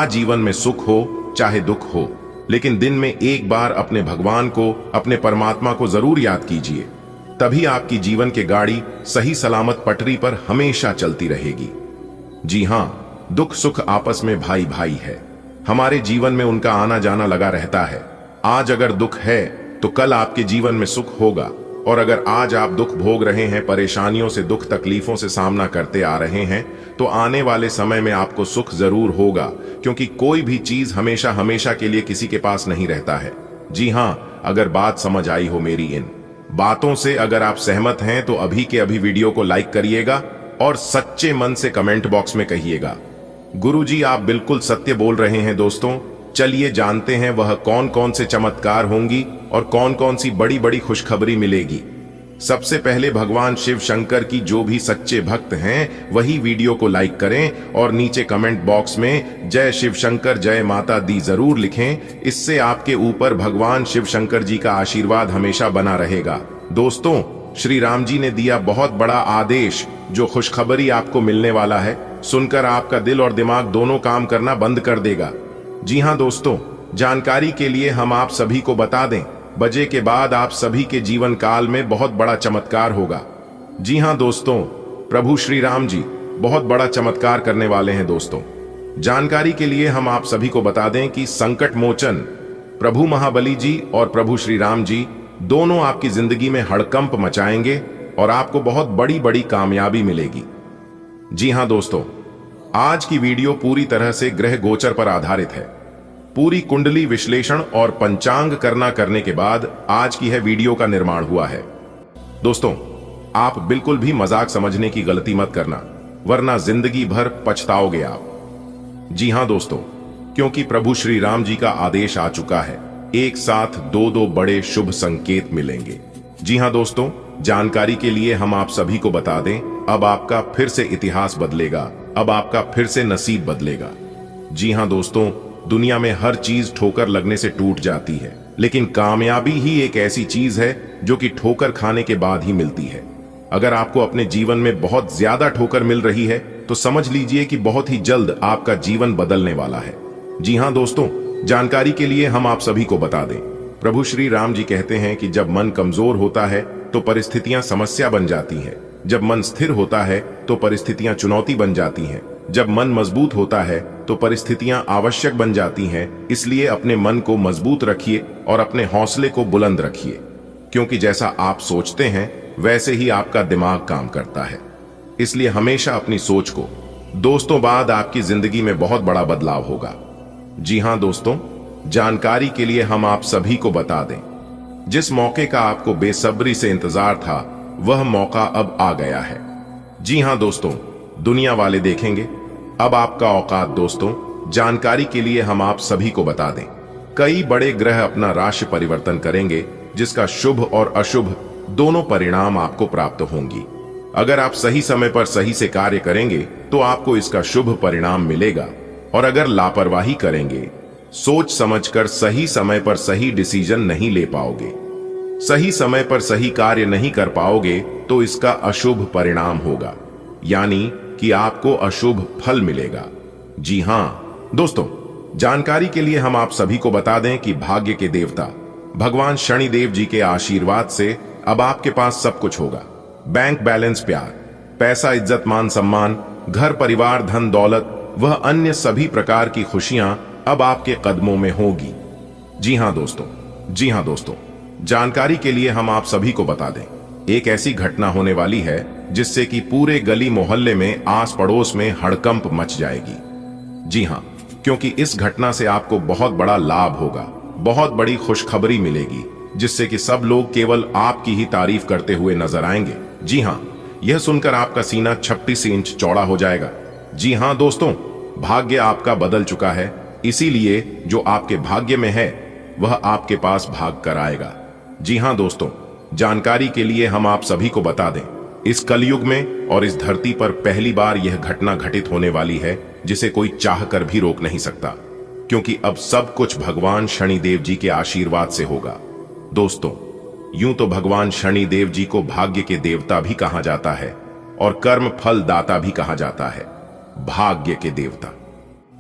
जीवन में सुख हो चाहे दुख हो, लेकिन दिन में एक बार अपने भगवान को, अपने परमात्मा को जरूर याद कीजिए। तभी आपकी जीवन की गाड़ी सही सलामत पटरी पर हमेशा चलती रहेगी। जी हां, दुख सुख आपस में भाई भाई है। हमारे जीवन में उनका आना जाना लगा रहता है। आज अगर दुख है तो कल आपके जीवन में सुख होगा, और अगर आज आप दुख भोग रहे हैं, परेशानियों से, दुख तकलीफों से सामना करते आ रहे हैं, तो आने वाले समय में आपको सुख जरूर होगा, क्योंकि कोई भी चीज हमेशा हमेशा के लिए किसी के पास नहीं रहता है। जी हां, अगर बात समझ आई हो मेरी इन बातों से, अगर आप सहमत हैं तो अभी के अभी वीडियो को लाइक करिएगा और सच्चे मन से कमेंट बॉक्स में कहिएगा, गुरुजी आप बिल्कुल सत्य बोल रहे हैं। दोस्तों, चलिए जानते हैं वह कौन कौन से चमत्कार होंगी और कौन कौन सी बड़ी बड़ी खुशखबरी मिलेगी। सबसे पहले भगवान शिव शंकर की जो भी सच्चे भक्त हैं वही वीडियो को लाइक करें और नीचे कमेंट बॉक्स में जय शिव शंकर, जय माता दी जरूर लिखें। इससे आपके ऊपर भगवान शिव शंकर जी का आशीर्वाद हमेशा बना रहेगा। दोस्तों, श्री राम जी ने दिया बहुत बड़ा आदेश, जो खुशखबरी आपको मिलने वाला है, सुनकर आपका दिल और दिमाग दोनों काम करना बंद कर देगा। जी हां दोस्तों, जानकारी के लिए हम आप सभी को बता दें, बजे के बाद आप सभी के जीवन काल में बहुत बड़ा चमत्कार होगा। जी हां दोस्तों, प्रभु श्री राम जी बहुत बड़ा चमत्कार करने वाले हैं। दोस्तों, जानकारी के लिए हम आप सभी को बता दें कि संकट मोचन प्रभु महाबली जी और प्रभु श्री राम जी दोनों आपकी जिंदगी में हड़कंप मचाएंगे और आपको बहुत बड़ी बड़ी कामयाबी मिलेगी। जी हां दोस्तों, आज की वीडियो पूरी तरह से ग्रह गोचर पर आधारित है। पूरी कुंडली विश्लेषण और पंचांग करने के बाद आज की है वीडियो का निर्माण हुआ है। दोस्तों, आप बिल्कुल भी मजाक समझने की गलती मत करना, वरना जिंदगी भर पछताओगे आप। जी हां दोस्तों, क्योंकि प्रभु श्री राम जी का आदेश आ चुका है, एक साथ दो बड़े शुभ संकेत मिलेंगे। जी हां दोस्तों, जानकारी के लिए हम आप सभी को बता दें, अब आपका फिर से इतिहास बदलेगा, अब आपका फिर से नसीब बदलेगा। जी हां दोस्तों, दुनिया में हर चीज ठोकर लगने से टूट जाती है, लेकिन कामयाबी ही एक ऐसी चीज है जो कि ठोकर खाने के बाद ही मिलती है। अगर आपको अपने जीवन में बहुत ज्यादा ठोकर मिल रही है तो समझ लीजिए कि बहुत ही जल्द आपका जीवन बदलने वाला है। जी हां दोस्तों, जानकारी के लिए हम आप सभी को बता दें, प्रभु श्री राम जी कहते हैं कि जब मन कमजोर होता है तो परिस्थितियां समस्या बन जाती हैं, जब मन स्थिर होता है तो परिस्थितियां चुनौती बन जाती हैं, जब मन मजबूत होता है तो परिस्थितियां आवश्यक बन जाती हैं। इसलिए अपने मन को मजबूत रखिए और अपने हौसले को बुलंद रखिए, क्योंकि जैसा आप सोचते हैं वैसे ही आपका दिमाग काम करता है। इसलिए हमेशा अपनी सोच को, दोस्तों, बाद आपकी जिंदगी में बहुत बड़ा बदलाव होगा। जी हां दोस्तों, जानकारी के लिए हम आप सभी को बता दें, जिस मौके का आपको बेसब्री से इंतजार था वह मौका अब आ गया है। जी हां दोस्तों, दुनिया वाले देखेंगे अब आपका औकात। दोस्तों, जानकारी के लिए हम आप सभी को बता दें, कई बड़े ग्रह अपना राशि परिवर्तन करेंगे, जिसका शुभ और अशुभ दोनों परिणाम आपको प्राप्त होंगी। अगर आप सही समय पर सही से कार्य करेंगे तो आपको इसका शुभ परिणाम मिलेगा, और अगर लापरवाही करेंगे, सोच समझकर सही समय पर सही डिसीजन नहीं ले पाओगे, सही समय पर सही कार्य नहीं कर पाओगे, तो इसका अशुभ परिणाम होगा, यानी कि आपको अशुभ फल मिलेगा। जी हां दोस्तों, जानकारी के लिए हम आप सभी को बता दें कि भाग्य के देवता भगवान शनिदेव जी के आशीर्वाद से अब आपके पास सब कुछ होगा। बैंक बैलेंस, प्यार, पैसा, इज्जत, मान सम्मान, घर परिवार, धन दौलत, वह अन्य सभी प्रकार की खुशियां अब आपके कदमों में होगी। जी हां दोस्तों, जी हां दोस्तों, जानकारी के लिए हम आप सभी को बता दें, एक ऐसी घटना होने वाली है जिससे कि पूरे गली मोहल्ले में, आस पड़ोस में हड़कंप मच जाएगी। जी हां, क्योंकि इस घटना से आपको बहुत बड़ा लाभ होगा, बहुत बड़ी खुशखबरी मिलेगी, जिससे कि सब लोग केवल आपकी ही तारीफ करते हुए नजर आएंगे। जी हां, यह सुनकर आपका सीना 36 इंच चौड़ा हो जाएगा। जी हां दोस्तों, भाग्य आपका बदल चुका है। इसीलिए जो आपके भाग्य में है वह आपके पास भाग कर आएगा। जी हां दोस्तों, जानकारी के लिए हम आप सभी को बता दें, इस कलयुग में और इस धरती पर पहली बार यह घटना घटित होने वाली है जिसे कोई चाहकर भी रोक नहीं सकता, क्योंकि अब सब कुछ भगवान शनिदेव जी के आशीर्वाद से होगा। दोस्तों, यूं तो भगवान शनिदेव जी को भाग्य के देवता भी कहा जाता है और कर्म फल दाता भी कहा जाता है। भाग्य के देवता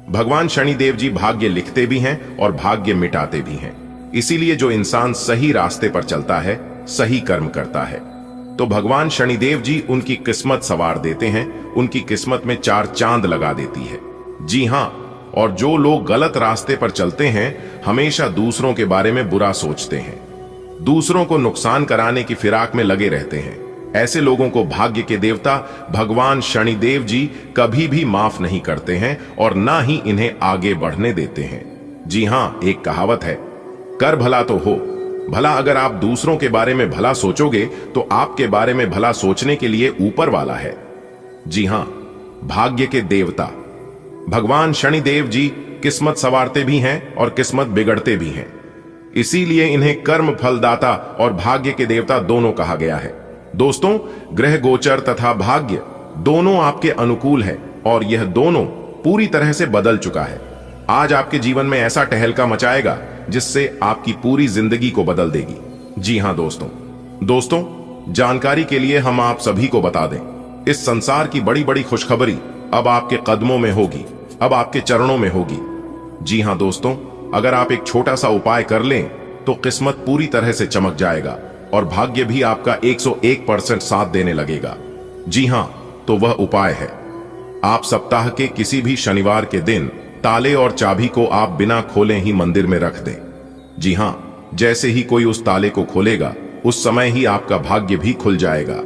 भगवान शनिदेव जी भाग्य लिखते भी हैं और भाग्य मिटाते भी हैं। इसीलिए जो इंसान सही रास्ते पर चलता है, सही कर्म करता है, तो भगवान शनिदेव जी उनकी किस्मत संवार देते हैं, उनकी किस्मत में चार चांद लगा देती है। जी हां, और जो लोग गलत रास्ते पर चलते हैं, हमेशा दूसरों के बारे में बुरा सोचते हैं, दूसरों को नुकसान कराने की फिराक में लगे रहते हैं, ऐसे लोगों को भाग्य के देवता भगवान शनिदेव जी कभी भी माफ नहीं करते हैं और ना ही इन्हें आगे बढ़ने देते हैं। जी हां, एक कहावत है, कर भला तो हो भला। अगर आप दूसरों के बारे में भला सोचोगे तो आपके बारे में भला सोचने के लिए ऊपर वाला है। जी हां, भाग्य के देवता भगवान शनिदेव जी किस्मत संवारते भी हैं और किस्मत बिगड़ते भी हैं। इसीलिए इन्हें कर्म फलदाता और भाग्य के देवता दोनों कहा गया है। दोस्तों, ग्रह गोचर तथा भाग्य दोनों आपके अनुकूल है और यह दोनों पूरी तरह से बदल चुका है। आज आपके जीवन में ऐसा टहलका मचाएगा जिससे आपकी पूरी जिंदगी को बदल देगी। जी हां दोस्तों, जानकारी के लिए हम आप सभी को बता दें, इस संसार की बड़ी बड़ी खुशखबरी अब आपके कदमों में होगी, अब आपके चरणों में होगी। जी हां दोस्तों, अगर आप एक छोटा सा उपाय कर लें तो किस्मत पूरी तरह से चमक जाएगा और भाग्य भी आपका 101% साथ देने लगेगा। जी हां, तो वह उपाय है, आप सप्ताह के किसी भी शनिवार के दिन ताले और चाबी को आप बिना खोले ही मंदिर में रख दें। जी हां, जैसे ही कोई उस ताले को खोलेगा उस समय ही आपका भाग्य भी खुल जाएगा।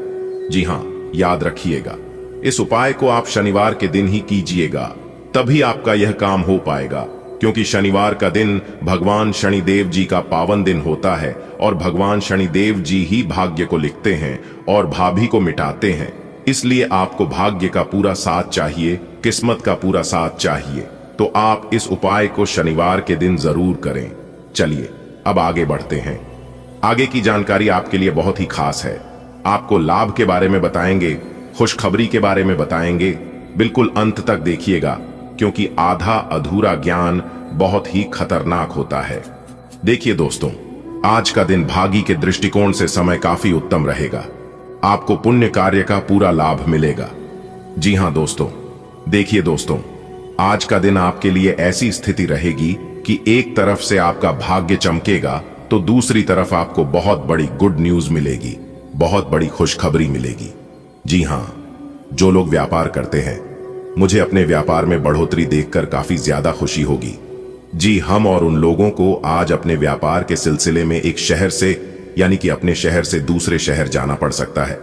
जी हां, याद रखिएगा, इस उपाय को आप शनिवार के दिन ही कीजिएगा, तभी आपका यह काम हो पाएगा, क्योंकि शनिवार का दिन भगवान शनिदेव जी का पावन दिन होता है और भगवान शनिदेव जी ही भाग्य को लिखते हैं और भाभी को मिटाते हैं। इसलिए आपको भाग्य का पूरा साथ चाहिए, किस्मत का पूरा साथ चाहिए, तो आप इस उपाय को शनिवार के दिन जरूर करें। चलिए अब आगे बढ़ते हैं। आगे की जानकारी आपके लिए बहुत ही खास है। आपको लाभ के बारे में बताएंगे, खुशखबरी के बारे में बताएंगे। बिल्कुल अंत तक देखिएगा, क्योंकि आधा अधूरा ज्ञान बहुत ही खतरनाक होता है। देखिए दोस्तों, आज का दिन भागी के दृष्टिकोण से समय काफी उत्तम रहेगा। आपको पुण्य कार्य का पूरा लाभ मिलेगा। जी हां दोस्तों, देखिए दोस्तों, आज का दिन आपके लिए ऐसी स्थिति रहेगी कि एक तरफ से आपका भाग्य चमकेगा तो दूसरी तरफ आपको बहुत बड़ी गुड न्यूज मिलेगी, बहुत बड़ी खुशखबरी मिलेगी। जी हां, जो लोग व्यापार करते हैं, मुझे अपने व्यापार में बढ़ोतरी देखकर काफी ज्यादा खुशी होगी। जी, हम और उन लोगों को आज अपने व्यापार के सिलसिले में एक शहर से यानी कि अपने शहर से दूसरे शहर जाना पड़ सकता है।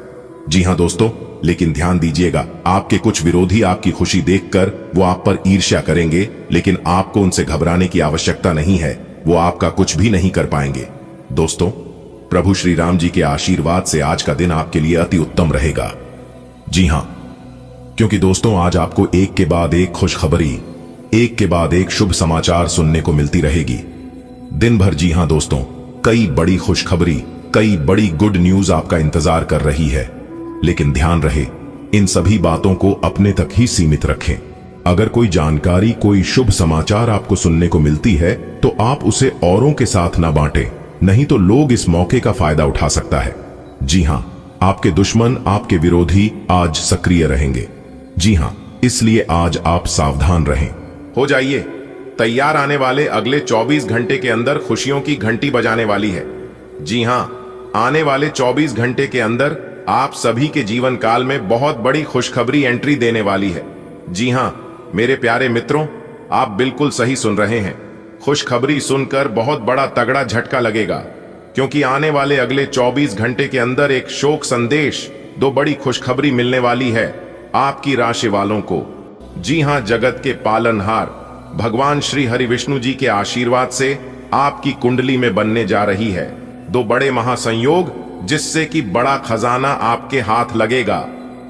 जी हां दोस्तों, लेकिन ध्यान दीजिएगा, आपके कुछ विरोधी आपकी खुशी देखकर वो आप पर ईर्ष्या करेंगे, लेकिन आपको उनसे घबराने की आवश्यकता नहीं है, वो आपका कुछ भी नहीं कर पाएंगे। दोस्तों, प्रभु श्री राम जी के आशीर्वाद से आज का दिन आपके लिए अति उत्तम रहेगा। जी हां, क्योंकि दोस्तों आज आपको एक के बाद एक खुशखबरी, एक के बाद एक शुभ समाचार सुनने को मिलती रहेगी दिन भर। जी हां दोस्तों, कई बड़ी खुशखबरी, कई बड़ी गुड न्यूज आपका इंतजार कर रही है, लेकिन ध्यान रहे, इन सभी बातों को अपने तक ही सीमित रखें। अगर कोई जानकारी, कोई शुभ समाचार आपको सुनने को मिलती है तो आप उसे औरों के साथ ना बांटें, नहीं तो लोग इस मौके का फायदा उठा सकता है। जी हां, आपके दुश्मन, आपके विरोधी आज सक्रिय रहेंगे। जी हां, इसलिए आज आप सावधान रहें। हो जाइए तैयार, आने वाले अगले 24 घंटे के अंदर खुशियों की घंटी बजाने वाली है। जी हां, आने वाले 24 घंटे के अंदर आप सभी के जीवन काल में बहुत बड़ी खुशखबरी एंट्री देने वाली है। जी हां मेरे प्यारे मित्रों, आप बिल्कुल सही सुन रहे हैं। खुशखबरी सुनकर बहुत बड़ा तगड़ा झटका लगेगा, क्योंकि आने वाले अगले 24 घंटे के अंदर एक शोक संदेश, दो बड़ी खुशखबरी मिलने वाली है आपकी राशि वालों को। जी हां, जगत के पालनहार भगवान श्री हरि विष्णु जी के आशीर्वाद से आपकी कुंडली में बनने जा रही है दो बड़े महासंयोग, जिससे कि बड़ा खजाना आपके हाथ लगेगा।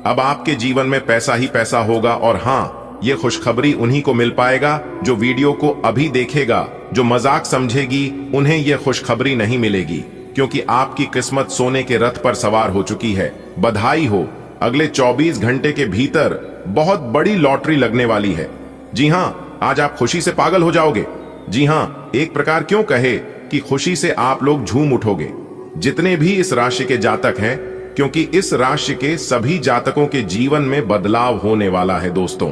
अब आपके जीवन में पैसा ही पैसा होगा और हां, ये खुशखबरी उन्हीं को मिल पाएगा जो वीडियो को अभी देखेगा। जो मजाक समझेगी उन्हें यह खुशखबरी नहीं मिलेगी, क्योंकि आपकी किस्मत सोने के रथ पर सवार हो चुकी है। बधाई हो, अगले 24 घंटे के भीतर बहुत बड़ी लॉटरी लगने वाली है। जी हाँ, आज आप खुशी से पागल हो जाओगे। जी हाँ, एक प्रकार क्यों कहे कि खुशी से आप लोग झूम उठोगे, जितने भी इस राशि के जातक हैं, क्योंकि इस राशि के सभी जातकों के जीवन में बदलाव होने वाला है। दोस्तों,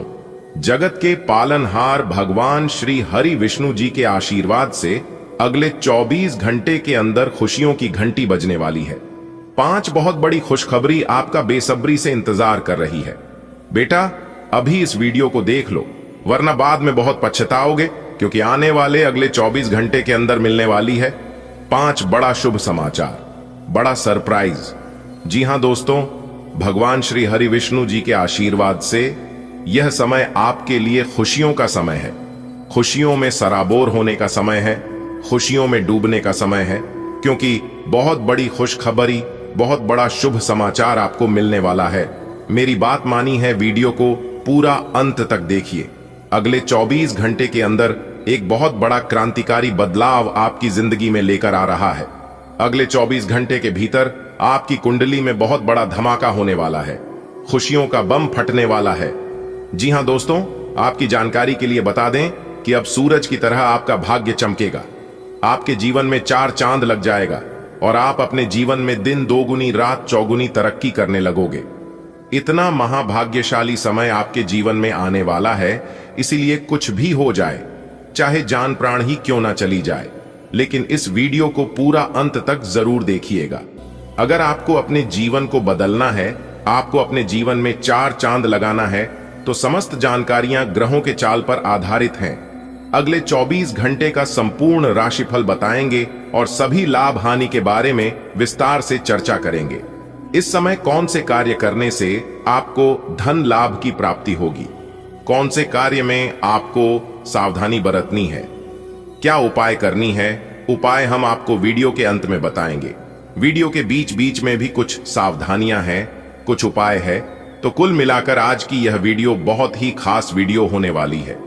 जगत के पालनहार भगवान श्री हरि विष्णु जी के आशीर्वाद से अगले 24 घंटे के अंदर खुशियों की घंटी बजने वाली है। 5 बहुत बड़ी खुशखबरी आपका बेसब्री से इंतजार कर रही है। बेटा, अभी इस वीडियो को देख लो, वरना बाद में बहुत पछताओगे, क्योंकि आने वाले अगले 24 घंटे के अंदर मिलने वाली है 5 बड़ा शुभ समाचार, बड़ा सरप्राइज। जी हां दोस्तों, भगवान श्री हरि विष्णु जी के आशीर्वाद से यह समय आपके लिए खुशियों का समय है। खुशियों में सराबोर होने का समय है, खुशियों में डूबने का समय है, क्योंकि बहुत बड़ी खुशखबरी, बहुत बड़ा शुभ समाचार आपको मिलने वाला है। मेरी बात मानी है, वीडियो को पूरा अंत तक देखिए। अगले 24 घंटे के अंदर एक बहुत बड़ा क्रांतिकारी बदलाव आपकी जिंदगी में लेकर आ रहा है। अगले 24 घंटे के भीतर आपकी कुंडली में बहुत बड़ा धमाका होने वाला है, खुशियों का बम फटने वाला है। जी हां दोस्तों, आपकी जानकारी के लिए बता दें कि अब सूरज की तरह आपका भाग्य चमकेगा। आपके जीवन में 4 चांद लग जाएगा और आप अपने जीवन में दिन दोगुनी रात चौगुनी तरक्की करने लगोगे। इतना महाभाग्यशाली समय आपके जीवन में आने वाला है, इसीलिए कुछ भी हो जाए, चाहे जान प्राण ही क्यों ना चली जाए, लेकिन इस वीडियो को पूरा अंत तक जरूर देखिएगा। अगर आपको अपने जीवन को बदलना है, आपको अपने जीवन में 4 चांद लगाना है, तो समस्त जानकारियां ग्रहों के चाल पर आधारित हैं। अगले 24 घंटे का संपूर्ण राशिफल बताएंगे और सभी लाभ हानि के बारे में विस्तार से चर्चा करेंगे। इस समय कौन से कार्य करने से आपको धन लाभ की प्राप्ति होगी, कौन से कार्य में आपको सावधानी बरतनी है, क्या उपाय करनी है, उपाय हम आपको वीडियो के अंत में बताएंगे। वीडियो के बीच बीच में भी कुछ सावधानियां हैं, कुछ उपाय है, तो कुल मिलाकर आज की यह वीडियो बहुत ही खास वीडियो होने वाली है।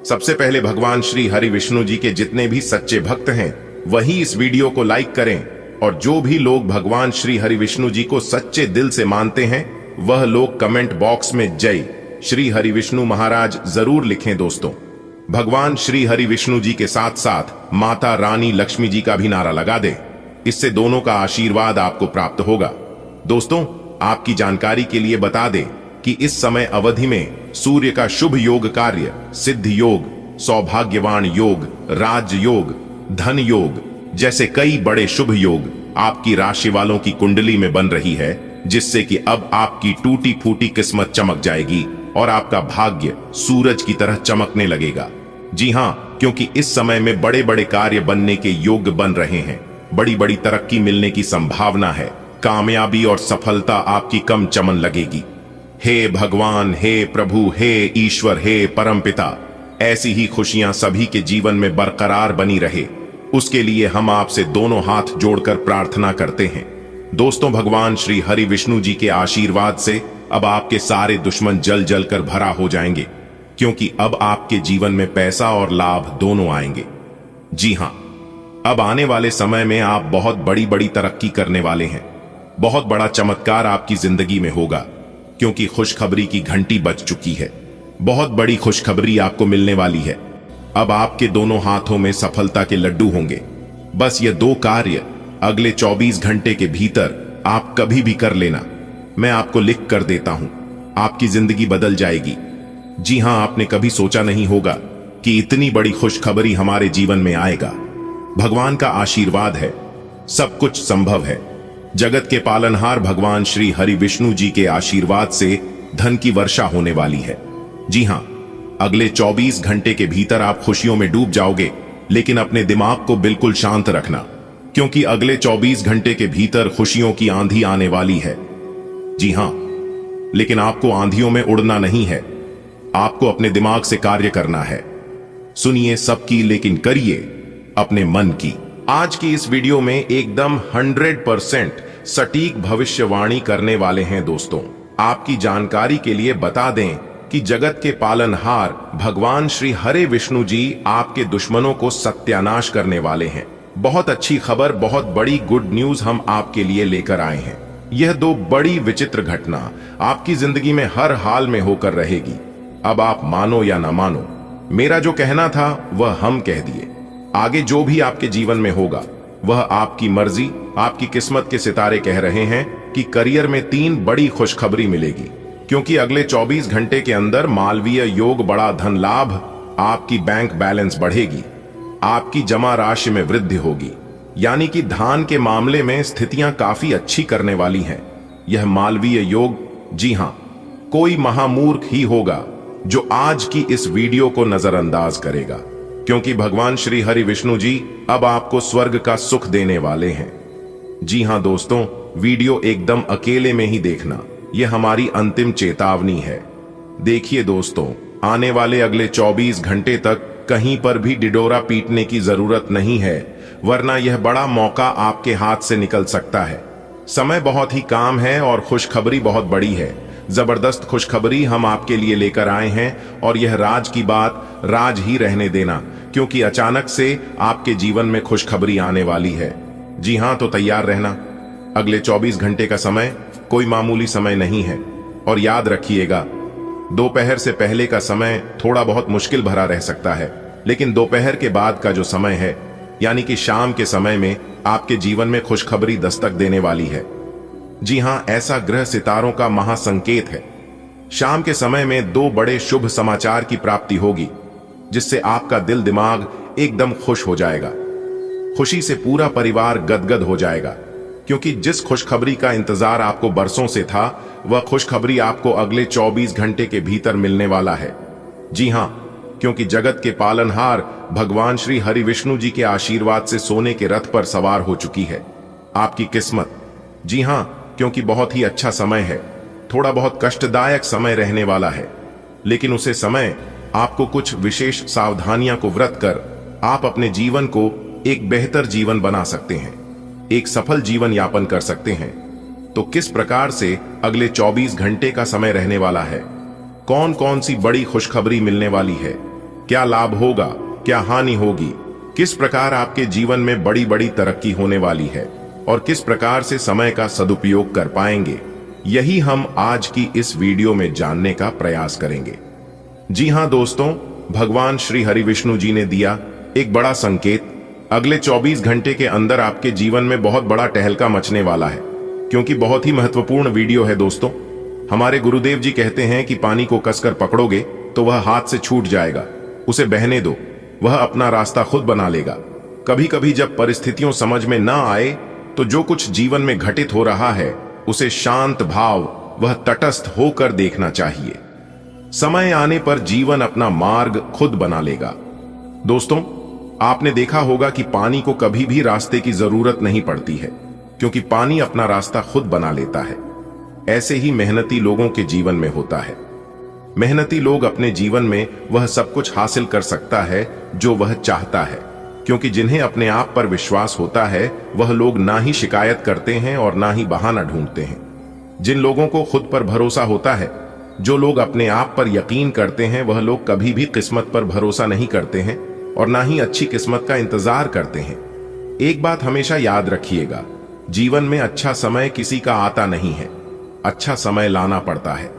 सबसे पहले भगवान श्री हरि विष्णु जी के जितने भी सच्चे भक्त हैं, वही इस वीडियो को लाइक करें, और जो भी लोग भगवान श्री हरि विष्णु जी को सच्चे दिल से मानते हैं, वह लोग कमेंट बॉक्स में जय श्री हरि विष्णु महाराज जरूर लिखें। दोस्तों, भगवान श्री हरि विष्णु जी के साथ साथ माता रानी लक्ष्मी जी का भी नारा लगा दे, इससे दोनों का आशीर्वाद आपको प्राप्त होगा। दोस्तों, आपकी जानकारी के लिए बता दें कि इस समय अवधि में सूर्य का शुभ योग कार्य, सिद्ध योग, सौभाग्यवान योग, राज योग, धन योग जैसे कई बड़े शुभ योग आपकी राशि वालों की कुंडली में बन रही है, जिससे कि अब आपकी टूटी फूटी किस्मत चमक जाएगी और आपका भाग्य सूरज की तरह चमकने लगेगा। जी हां, क्योंकि इस समय में बड़े बड़े कार्य बनने के योग बन रहे हैं, बड़ी बड़ी तरक्की मिलने की संभावना है, कामयाबी और सफलता आपकी कम चमन लगेगी। हे भगवान, हे प्रभु, हे ईश्वर, हे परमपिता, ऐसी ही खुशियां सभी के जीवन में बरकरार बनी रहे, उसके लिए हम आपसे दोनों हाथ जोड़कर प्रार्थना करते हैं। दोस्तों, भगवान श्री हरि विष्णु जी के आशीर्वाद से अब आपके सारे दुश्मन जल जल कर भरा हो जाएंगे, क्योंकि अब आपके जीवन में पैसा और लाभ दोनों आएंगे। जी हां, अब आने वाले समय में आप बहुत बड़ी बड़ी तरक्की करने वाले हैं। बहुत बड़ा चमत्कार आपकी जिंदगी में होगा, क्योंकि खुशखबरी की घंटी बज चुकी है। बहुत बड़ी खुशखबरी आपको मिलने वाली है। अब आपके दोनों हाथों में सफलता के लड्डू होंगे। बस ये 2 कार्य अगले 24 घंटे के भीतर आप कभी भी कर लेना। मैं आपको लिख कर देता हूं, आपकी जिंदगी बदल जाएगी। जी हां, आपने कभी सोचा नहीं होगा कि इतनी बड़ी खुशखबरी हमारे जीवन में आएगा। भगवान का आशीर्वाद है, सब कुछ संभव है। जगत के पालनहार भगवान श्री हरि विष्णु जी के आशीर्वाद से धन की वर्षा होने वाली है। जी हां, अगले 24 घंटे के भीतर आप खुशियों में डूब जाओगे, लेकिन अपने दिमाग को बिल्कुल शांत रखना, क्योंकि अगले 24 घंटे के भीतर खुशियों की आंधी आने वाली है। जी हां, लेकिन आपको आंधियों में उड़ना नहीं है, आपको अपने दिमाग से कार्य करना है। सुनिए सबकी, लेकिन करिए अपने मन की। आज की इस वीडियो में एकदम 100% सटीक भविष्यवाणी करने वाले हैं। दोस्तों, आपकी जानकारी के लिए बता दें कि जगत के पालनहार भगवान श्री हरे विष्णु जी आपके दुश्मनों को सत्यानाश करने वाले हैं। बहुत अच्छी खबर, बहुत बड़ी गुड न्यूज हम आपके लिए लेकर आए हैं। यह दो बड़ी विचित्र घटना आपकी जिंदगी में हर हाल में होकर रहेगी। अब आप मानो या ना मानो, मेरा जो कहना था वह हम कह दिए। आगे जो भी आपके जीवन में होगा वह आपकी मर्जी, आपकी किस्मत के सितारे कह रहे हैं कि करियर में 3 बड़ी खुशखबरी मिलेगी, क्योंकि अगले 24 घंटे के अंदर मालवीय योग, बड़ा धन लाभ, आपकी बैंक बैलेंस बढ़ेगी, आपकी जमा राशि में वृद्धि होगी। यानी कि धान के मामले में स्थितियां काफी अच्छी करने वाली हैं। यह मालवीय योग, जी हां, कोई महामूर्ख ही होगा जो आज की इस वीडियो को नजरअंदाज करेगा, क्योंकि भगवान श्री हरि विष्णु जी अब आपको स्वर्ग का सुख देने वाले हैं। जी हां दोस्तों, वीडियो एकदम अकेले में ही देखना, यह हमारी अंतिम चेतावनी है। देखिए दोस्तों, आने वाले अगले 24 घंटे तक कहीं पर भी डिडोरा पीटने की जरूरत नहीं है, वरना यह बड़ा मौका आपके हाथ से निकल सकता है। समय बहुत ही काम है और खुशखबरी बहुत बड़ी है। जबरदस्त खुशखबरी हम आपके लिए लेकर आए हैं और यह राज की बात राज ही रहने देना, क्योंकि अचानक से आपके जीवन में खुशखबरी आने वाली है। जी हां, तो तैयार रहना। अगले 24 घंटे का समय कोई मामूली समय नहीं है। और याद रखिएगा, दोपहर से पहले का समय थोड़ा बहुत मुश्किल भरा रह सकता है, लेकिन दोपहर के बाद का जो समय है, यानी कि शाम के समय में आपके जीवन में खुशखबरी दस्तक देने वाली है। जी हां, ऐसा ग्रह सितारों का महासंकेत है। शाम के समय में 2 बड़े शुभ समाचार की प्राप्ति होगी, जिससे आपका दिल दिमाग एकदम खुश हो जाएगा। खुशी से पूरा परिवार गदगद हो जाएगा, क्योंकि जिस खुशखबरी का इंतजार आपको बरसों से था, वह खुशखबरी आपको अगले 24 घंटे के भीतर मिलने वाला है। जी हां, क्योंकि जगत के पालनहार भगवान श्री हरि विष्णु जी के आशीर्वाद से सोने के रथ पर सवार हो चुकी है आपकी किस्मत। जी हां, क्योंकि बहुत ही अच्छा समय है। थोड़ा बहुत कष्टदायक समय रहने वाला है, लेकिन उसे समय आपको कुछ विशेष सावधानियां को व्रत कर आप अपने जीवन को एक बेहतर जीवन बना सकते हैं, एक सफल जीवन यापन कर सकते हैं। तो किस प्रकार से अगले 24 घंटे का समय रहने वाला है, कौन कौन सी बड़ी खुशखबरी मिलने वाली है, क्या लाभ होगा, क्या हानि होगी, किस प्रकार आपके जीवन में बड़ी बड़ी तरक्की होने वाली है और किस प्रकार से समय का सदुपयोग कर पाएंगे, यही हम आज की इस वीडियो में जानने का प्रयास करेंगे। जी हां दोस्तों, भगवान श्री हरि विष्णु जी ने दिया एक बड़ा संकेत। अगले 24 घंटे के अंदर आपके जीवन में बहुत बड़ा टहलका मचने वाला है, क्योंकि बहुत ही महत्वपूर्ण वीडियो है दोस्तों। हमारे गुरुदेव जी कहते हैं कि पानी को कसकर पकड़ोगे तो वह हाथ से छूट जाएगा, उसे बहने दो, वह अपना रास्ता खुद बना लेगा। कभी कभी जब परिस्थितियों समझ में ना आए तो जो कुछ जीवन में घटित हो रहा है उसे शांत भाव, वह तटस्थ होकर देखना चाहिए। समय आने पर जीवन अपना मार्ग खुद बना लेगा। दोस्तों, आपने देखा होगा कि पानी को कभी भी रास्ते की जरूरत नहीं पड़ती है, क्योंकि पानी अपना रास्ता खुद बना लेता है। ऐसे ही मेहनती लोगों के जीवन में होता है। मेहनती लोग अपने जीवन में वह सब कुछ हासिल कर सकता है जो वह चाहता है, क्योंकि जिन्हें अपने आप पर विश्वास होता है वह लोग ना ही शिकायत करते हैं और ना ही बहाना ढूंढते हैं। जिन लोगों को खुद पर भरोसा होता है, जो लोग अपने आप पर यकीन करते हैं, वह लोग कभी भी किस्मत पर भरोसा नहीं करते हैं और ना ही अच्छी किस्मत का इंतजार करते हैं। एक बात हमेशा याद रखिएगा, जीवन में अच्छा समय किसी का आता नहीं है, अच्छा समय लाना पड़ता है।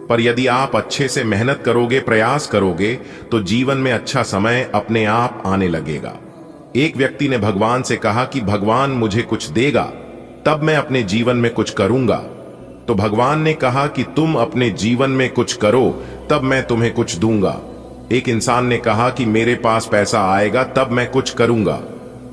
पर यदि आप अच्छे से मेहनत करोगे, प्रयास करोगे, तो जीवन में अच्छा समय अपने आप आने लगेगा। एक व्यक्ति ने भगवान से कहा कि भगवान मुझे कुछ देगा तब मैं अपने जीवन में कुछ करूंगा। तो भगवान ने कहा कि तुम अपने जीवन में कुछ करो तब मैं तुम्हें कुछ दूंगा। एक इंसान ने कहा कि मेरे पास पैसा आएगा तब मैं कुछ करूंगा।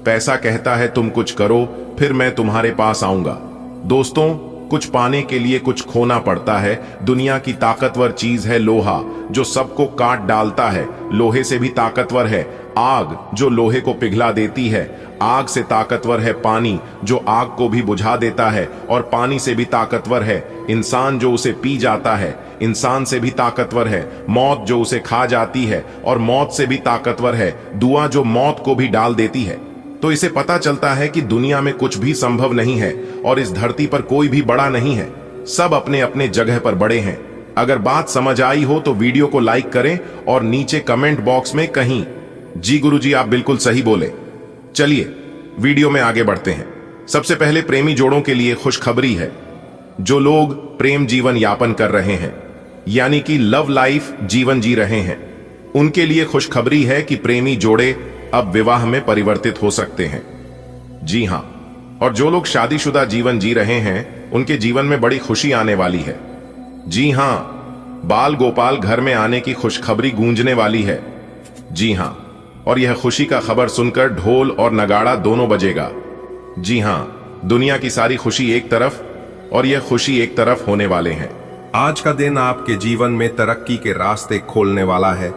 पैसा कहता है तुम कुछ करो फिर मैं तुम्हारे पास आऊंगा। दोस्तों, कुछ पाने के लिए कुछ खोना पड़ता है। दुनिया की ताकतवर चीज है लोहा, जो सबको काट डालता है। लोहे से भी ताकतवर है आग, जो लोहे को पिघला देती है। आग से ताकतवर है पानी, जो आग को भी बुझा देता है। और पानी से भी ताकतवर है इंसान, जो उसे पी जाता है। इंसान से भी ताकतवर है मौत, जो उसे खा जाती है। और मौत से भी ताकतवर है दुआ, जो मौत को भी डाल देती है। तो इसे पता चलता है कि दुनिया में कुछ भी संभव नहीं है और इस धरती पर कोई भी बड़ा नहीं है। सब अपने अपने जगह पर बड़े हैं। अगर बात समझ आई हो तो वीडियो को लाइक करें और नीचे कमेंट बॉक्स में कहीं जी गुरुजी आप बिल्कुल सही बोले। चलिए वीडियो में आगे बढ़ते हैं। सबसे पहले प्रेमी जोड़ों के लिए खुशखबरी है। जो लोग प्रेम जीवन यापन कर रहे हैं यानी कि लव लाइफ जीवन जी रहे हैं, उनके लिए खुशखबरी है कि प्रेमी जोड़े अब विवाह में परिवर्तित हो सकते हैं। जी हां, और जो लोग शादीशुदा जीवन जी रहे हैं उनके जीवन में बड़ी खुशी आने वाली है। जी हां, बाल गोपाल घर में आने की खुशखबरी गूंजने वाली है। जी हां, और यह खुशी का खबर सुनकर ढोल और नगाड़ा दोनों बजेगा। जी हां, दुनिया की सारी खुशी एक तरफ और यह खुशी एक तरफ होने वाले हैं। आज का दिन आपके जीवन में तरक्की के रास्ते खोलने वाला है।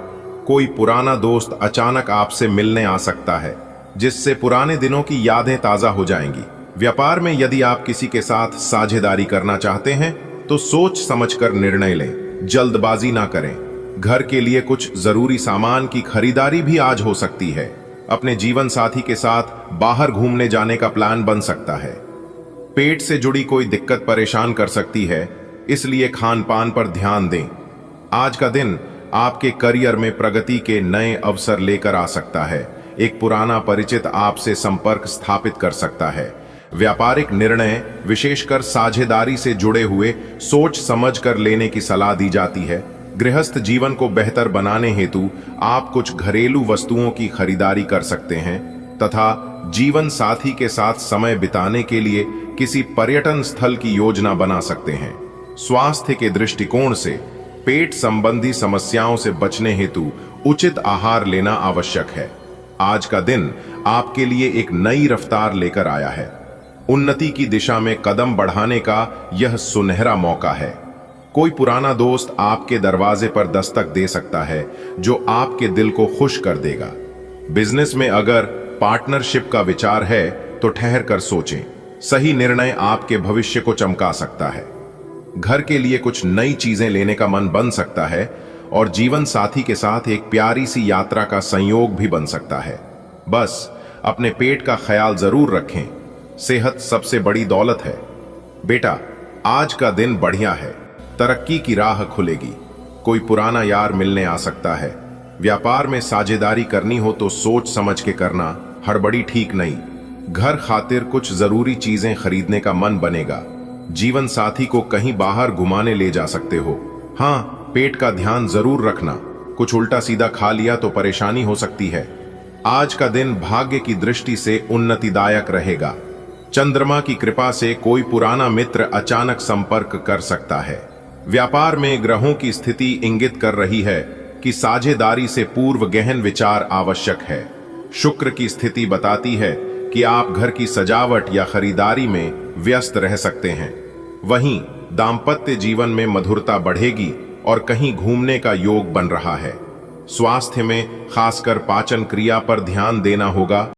कोई पुराना दोस्त अचानक आपसे मिलने आ सकता है, जिससे पुराने दिनों की यादें ताजा हो जाएंगी। व्यापार में यदि आप किसी के साथ साझेदारी करना चाहते हैं तो सोच समझकर निर्णय लें, जल्दबाजी ना करें। घर के लिए कुछ जरूरी सामान की खरीदारी भी आज हो सकती है। अपने जीवन साथी के साथ बाहर घूमने जाने का प्लान बन सकता है। पेट से जुड़ी कोई दिक्कत परेशान कर सकती है, इसलिए खान पान पर ध्यान दें। आज का दिन आपके करियर में प्रगति के नए अवसर लेकर आ सकता है। एक पुराना परिचित आपसे संपर्क स्थापित कर सकता है। व्यापारिक निर्णय विशेषकर साझेदारी से जुड़े हुए सोच समझ कर लेने की सलाह दी जाती है। गृहस्थ जीवन को बेहतर बनाने हेतु आप कुछ घरेलू वस्तुओं की खरीदारी कर सकते हैं तथा जीवन साथी के साथ समय बिताने के लिए किसी पर्यटन स्थल की योजना बना सकते हैं। स्वास्थ्य के दृष्टिकोण से पेट संबंधी समस्याओं से बचने हेतु उचित आहार लेना आवश्यक है। आज का दिन आपके लिए एक नई रफ्तार लेकर आया है। उन्नति की दिशा में कदम बढ़ाने का यह सुनहरा मौका है। कोई पुराना दोस्त आपके दरवाजे पर दस्तक दे सकता है जो आपके दिल को खुश कर देगा। बिजनेस में अगर पार्टनरशिप का विचार है तो ठहर कर सोचें। सही निर्णय आपके भविष्य को चमका सकता है। घर के लिए कुछ नई चीजें लेने का मन बन सकता है और जीवन साथी के साथ एक प्यारी सी यात्रा का संयोग भी बन सकता है। बस अपने पेट का ख्याल जरूर रखें। सेहत सबसे बड़ी दौलत है। बेटा, आज का दिन बढ़िया है। तरक्की की राह खुलेगी। कोई पुराना यार मिलने आ सकता है। व्यापार में साझेदारी करनी हो तो सोच समझ के करना, हड़बड़ी ठीक नहीं। घर खातिर कुछ जरूरी चीजें खरीदने का मन बनेगा। जीवन साथी को कहीं बाहर घुमाने ले जा सकते हो। हाँ, पेट का ध्यान जरूर रखना। कुछ उल्टा सीधा खा लिया तो परेशानी हो सकती है। आज का दिन भाग्य की दृष्टि से उन्नतिदायक रहेगा। चंद्रमा की कृपा से कोई पुराना मित्र अचानक संपर्क कर सकता है। व्यापार में ग्रहों की स्थिति इंगित कर रही है कि साझेदारी से पूर्व गहन विचार आवश्यक है। शुक्र की स्थिति बताती है कि आप घर की सजावट या खरीदारी में व्यस्त रह सकते हैं। वहीं दाम्पत्य जीवन में मधुरता बढ़ेगी और कहीं घूमने का योग बन रहा है। स्वास्थ्य में खासकर पाचन क्रिया पर ध्यान देना होगा।